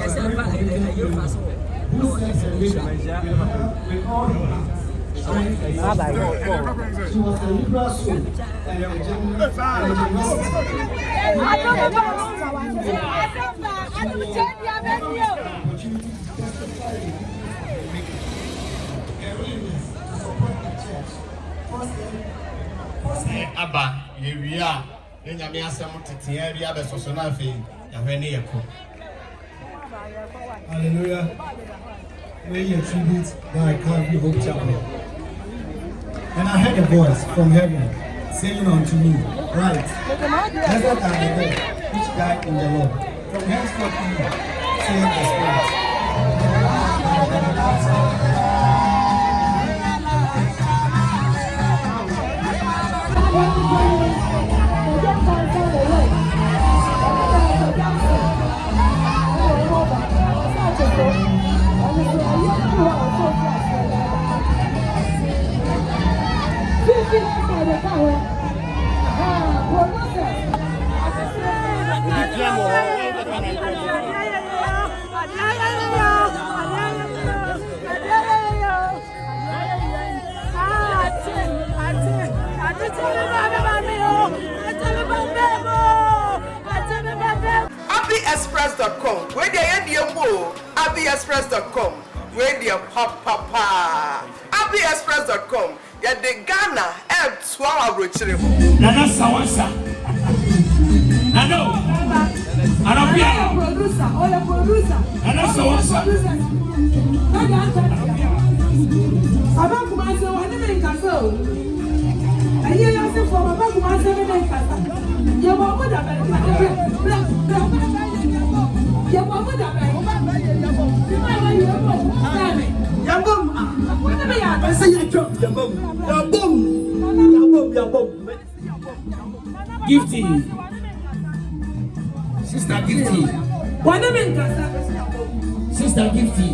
She was a liberal soul and a Abba, we are. Then you may have some to hear the other social thing. Hallelujah. May you tribute by Calvary Hope Chapel. And I heard a voice from heaven saying unto me, right, blessed are the dead which died in the Lord. From henceforth even, saith the Spirit. AbiExpress.com. Where they end your woo? AbiExpress.com. Where they papa. AbiExpress.com. Yeah, the Ghana help 2 hour roaching. Nana Sawasa. Nano. Arabia. Producer. Nana Sawasa. Gifty. Sister Gifty. Sister Gifty.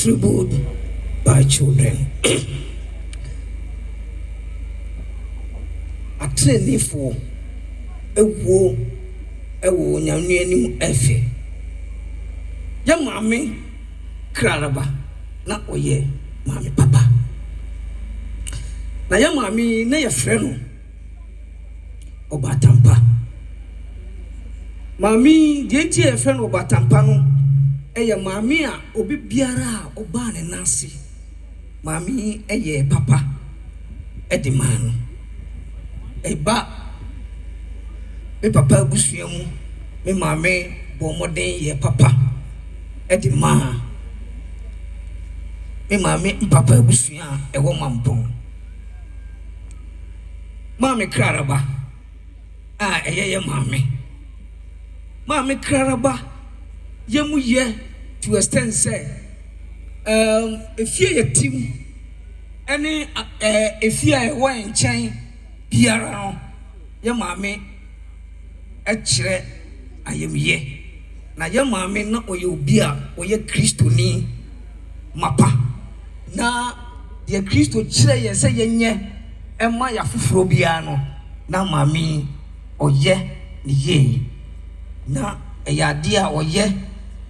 Troubled by children. Atrenefo ewo nyamne anim efe. Ya mame kraraba na oye mame papa. Na ya mame na ye frɛ no Obatampa. Mame die tie ye frɛ no Obatampa no eye mame a obi biara oba ne nase. Mame eye papa edi man. Eba me papa abusua mu me mame bo moden ye papa edi ma. Me mame papa abusua ewo mampon. Mame kraraba eye mame. Mame kraraba yemu ye to extend say efie yetim ene efie e wo enchen biara no ye mame ekire ayemye na ye mame na oye obi a oye kristoni mapa na ye kristo kire ye say yenye ema ya fufuro bia no na mame oye ne ye na eyade a oye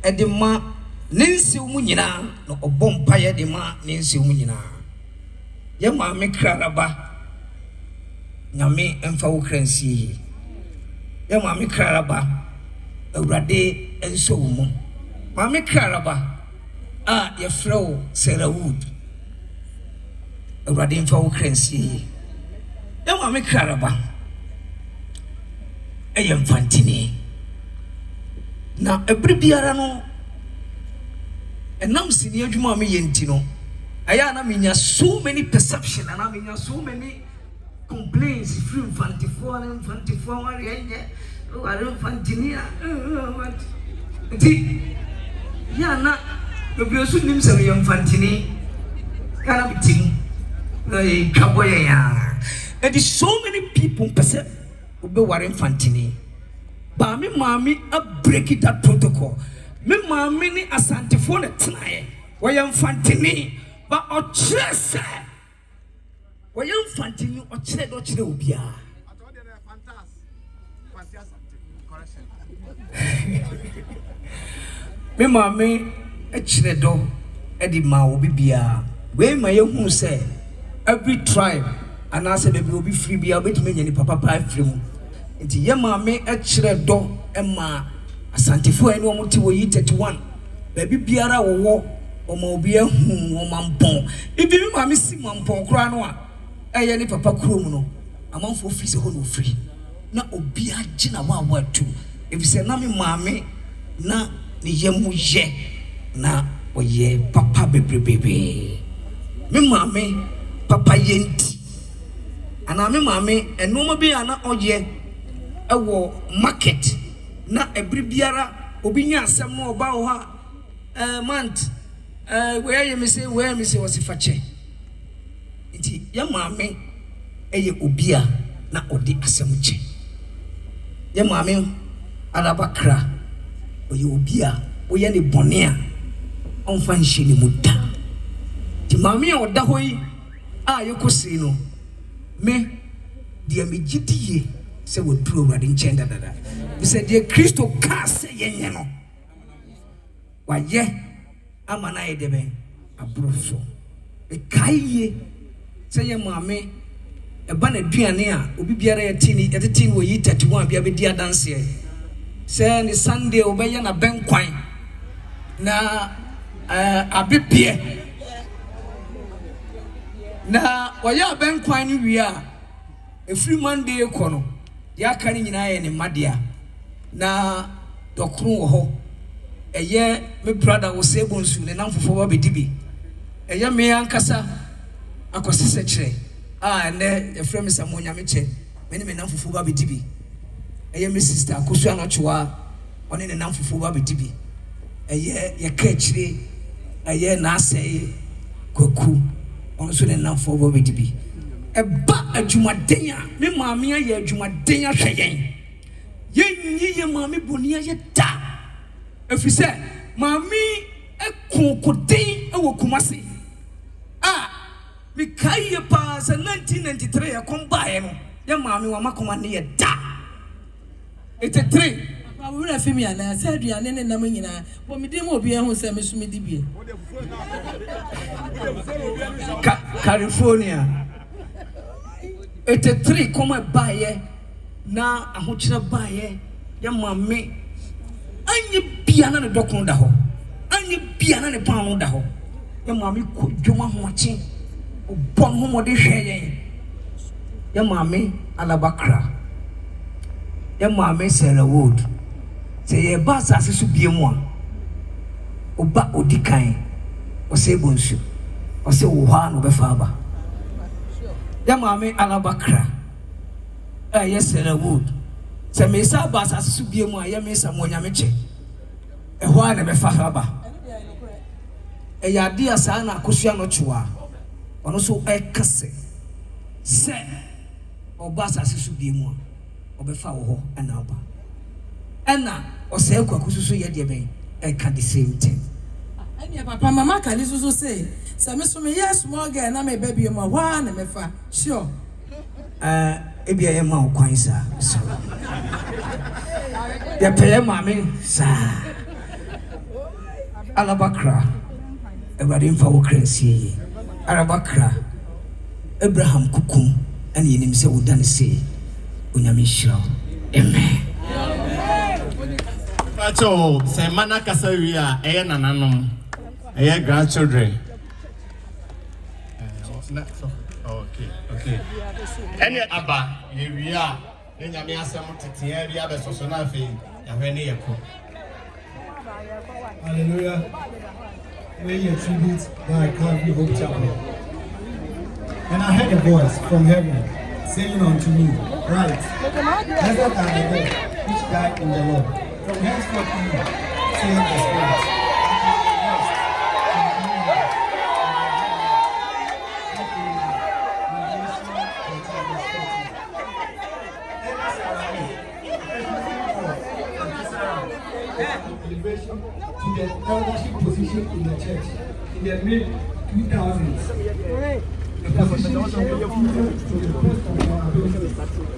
edema nensi mu nyina no obompa ye de ma nensi mu nyina ye mame kraraba nyame emfa wo kransi ye mame kraraba awrade enso mu mame kraraba ye frɛ Sarah Wood awrade emfa wo kransi ye mame kraraba eye mfantini na every biara no enam sini adwuma me yenti no aya na menya so many perception and I menya so many complaints from fantifo wari enye o are fantinia ti ya na obi osu nim se yem fantini kana bitim na e kaboye ya and so many people perceive obi wari fantini. But me mommy a break that protocol. Me mommy ni asante phone tonight. Why am fantini? But o chese. Why am fantini o chile do chile ubia? Me mommy a chile do edi ma obi bia. We ma ye hu say every tribe and I said baby obi free bia bet me nyani papa pa free mu. Nti ye mame e kire do ema asantefo ene omo ti wo yi 31 baby biara wo omo obi ahu o mampon ibi mi mame si mampon kura no a eye ni papa kuro mu no amanfo free se ho no free na obi agina wa watu if say na me mame na ne yemu ye na oye papa bebrebe me mame papa yenti ana me mame enoma bi ana oye ewo market na every biara obi nya asem no oba wo ha month where you me say was fache nti ya mame eye obi a na odi asem che ya mame alabakra oye obi a oye ne bone a onfa nhye ne muda ti mame a oda hoyi a yekosi no me dia me gidie se wo duro wade nchenda dada we said the Christo ka se yenye no wa ye amana edebe abrofo e kaiye se ye mame eba na duane a obi biara yɛte wo yi 31 bia be dia dance sɛ ne Sunday obɛyɛ na bɛnkwan na abepie na wɔyɛ bɛnkwan no wie a every Monday kɔ no ya aka ne nyinaa yɛ ne madea na dɔkoro wɔ hɔ ɛyɛ me brother wo sɛ bonsu ne nam fofo ba bedi bi ɛyɛ me ankasa akɔsese kyerɛ ɛnɛ yɛfrɛ me Samuel Nyamekye me ne me nam fofo ba bedi bi ɛyɛ me sister akosu anɔtwewa ɔne ne nam fofo ba bedi bi ɛyɛ yɛka akyire ɛyɛ na asɛe kwaku ɔno so ne nam fofo ba bedi bi ɛba adwumaden a me maame ayɛ adwumaden ahwɛ yɛnyi yɛ maame bɔne ayɛ da ɛfiri sɛ maame ɛkokoden ɛwɔ Kumase mekae yɛ paa sɛ 1993 yɛkɔm baeɛ no yɛ maame wamakɔma ne yɛ da 83 wura fimi ana sɛ aduane ne nam nyinaa bɔ mede mu obi ho sɛ me so medi bie California 83 kɔma baeɛ na ahokyerɛ baeɛ yɛ maame anye bia na ne dɔkono da hɔ anye bia na ne paano da hɔ yɛ maame kɔ dwoma hoakye obɔ no homɔde hwɛ yɛ maame Alabakra yɛ maame Sarah Wood sɛ yɛ ba asase so bie mu a oba odi kan ɔsɛ bonsu ɔsɛ wo hɔ no bɛfa aba yɛ maame Alabakra ɛyɛ Sarah Wood sɛ me sa ba asase so bie mu a yɛ me Samuel Nyamekye ɛhɔ a na bɛfa aba ɛyɛ ade a saa na akosua no twewa ɔno so ɛkase sɛ ɔba asase so bie mu a ɔbɛfa wo hɔ ɛna aba ɛna ɔsɛ kwaku so yɛ deɛ bɛn ɛka the same thing ɛne papa mama kali so say sɛ me so me yɛ small girl na me baby mu hɔ na mefa sure ebia yɛ ma wo kwan saa so yɛ pɛyɛ maame saa Alabakra Awurade mfa wo kransie Alabakra Abraham kukum ɛne yɛnim sɛ wo dane sɛ onyame hyira amen Pacho sɛ mana kasa wi a ɛyɛ nananom ɛyɛ grandchildren okay ɛne aba yɛwie a ne nyame asɛm tetea bi abɛsoso na afei yɛhwɛ ne yɛkɔ Hallelujah. May your tribute by Calvary Hope Chapel. And I heard a voice from heaven saying unto me, right, blessed are the dead which died in the Lord. From henceforth you, saith the Spirit. To the eldership position in the church in the mid-2000s. The position shifted to the best of our ability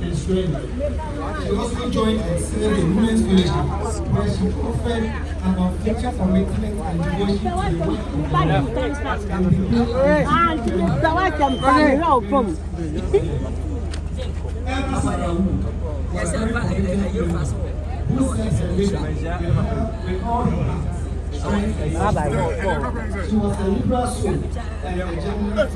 and strength. She also joined and served in Women's Fellowship, where she offered an unfettered commitment and devotion to the work of God. Who sent her with all her heart. She was a liberal soul and a generosity.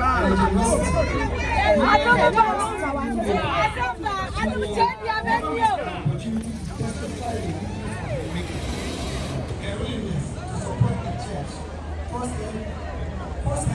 Opportunity to testify the goodness of the Maker. Her willingness to support the church. First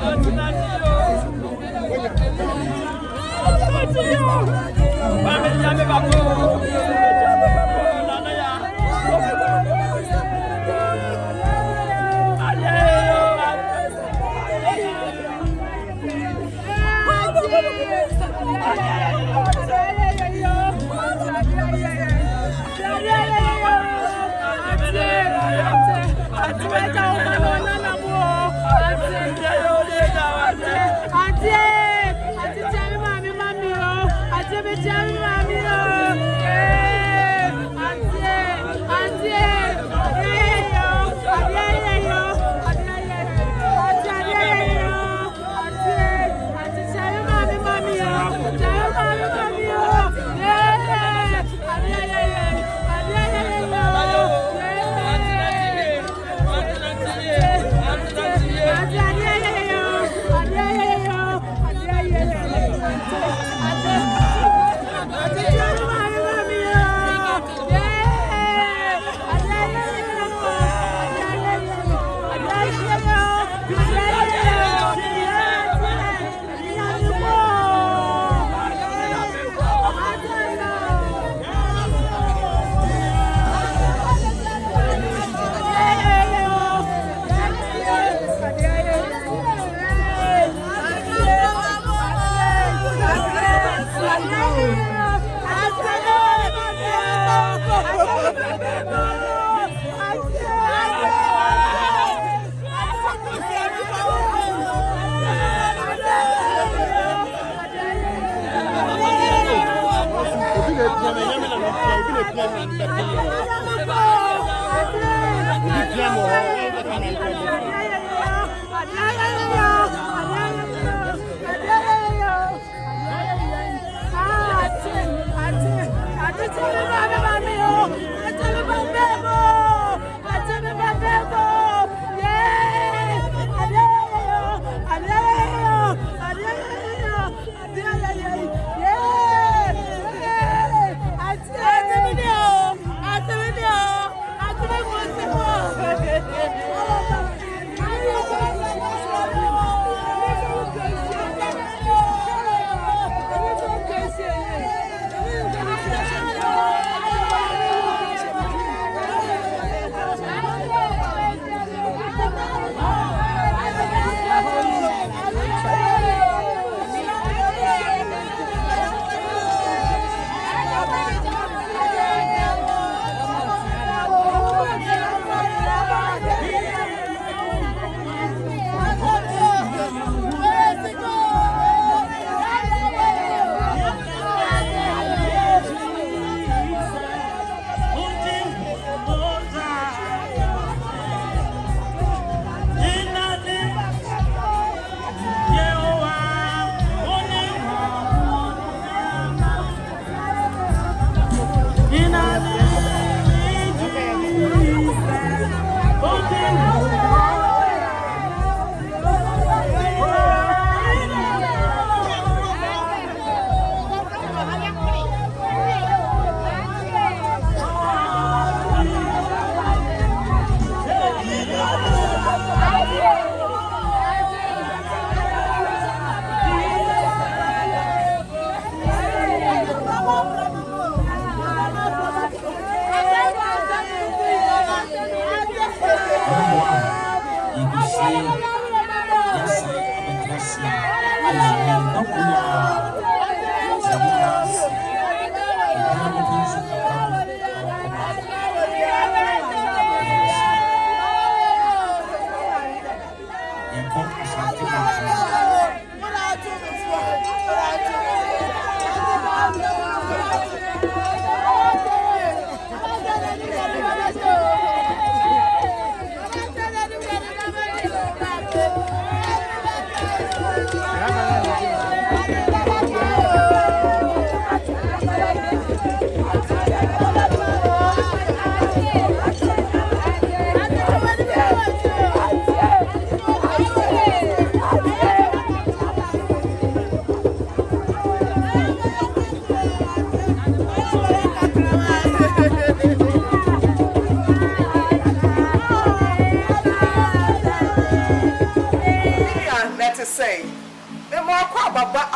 Thank you.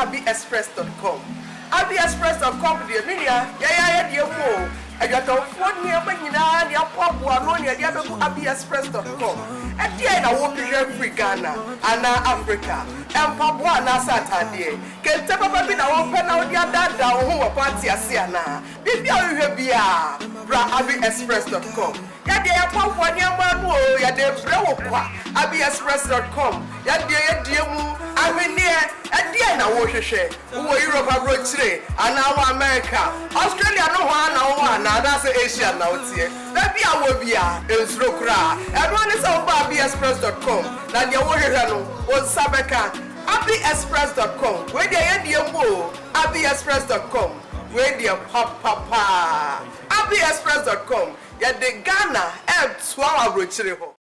abiexpress.com. abiexpress.com deɛ minia yɛyɛ deɛ mu adwatɔfoɔ nneɛma nyinaa ne apɔboa no ne ɛde abɛgu abiexpress.com. ɛdeɛ na wɔpehwɛ firi Ghana anaa Africa mpaboa anaasɛ atadeɛ kente papa bi na wɔpɛ na wɔde adaadaa wo ho wɔ party ase anaa biribi a wohwɛ bia bra abiexpress.com. yɛdeɛ yɛpɔboa nneɛma no o yɛde brɛ wo kwa abiexpress.com. yɛdeɛ mu ahwenneɛ ɛdeɛ na wɔhwehwɛ wɔ Europe aburokyire anaa wɔ America Australia no hɔ ana wɔ anaa anaasɛ Asia na wotie baabi a wɔ bia nsuro koraa ɛno ne sɛ woba abiexpress.com na deɛ wɔhwehwɛ no wo nsa bɛka abiexpress.com. wei deɛ yɛdeɛ mu o abiexpress.com. wei deɛ papapaa abiexpress.com. yɛde Ghana ɛtoa wɔ aburokyire hɔ.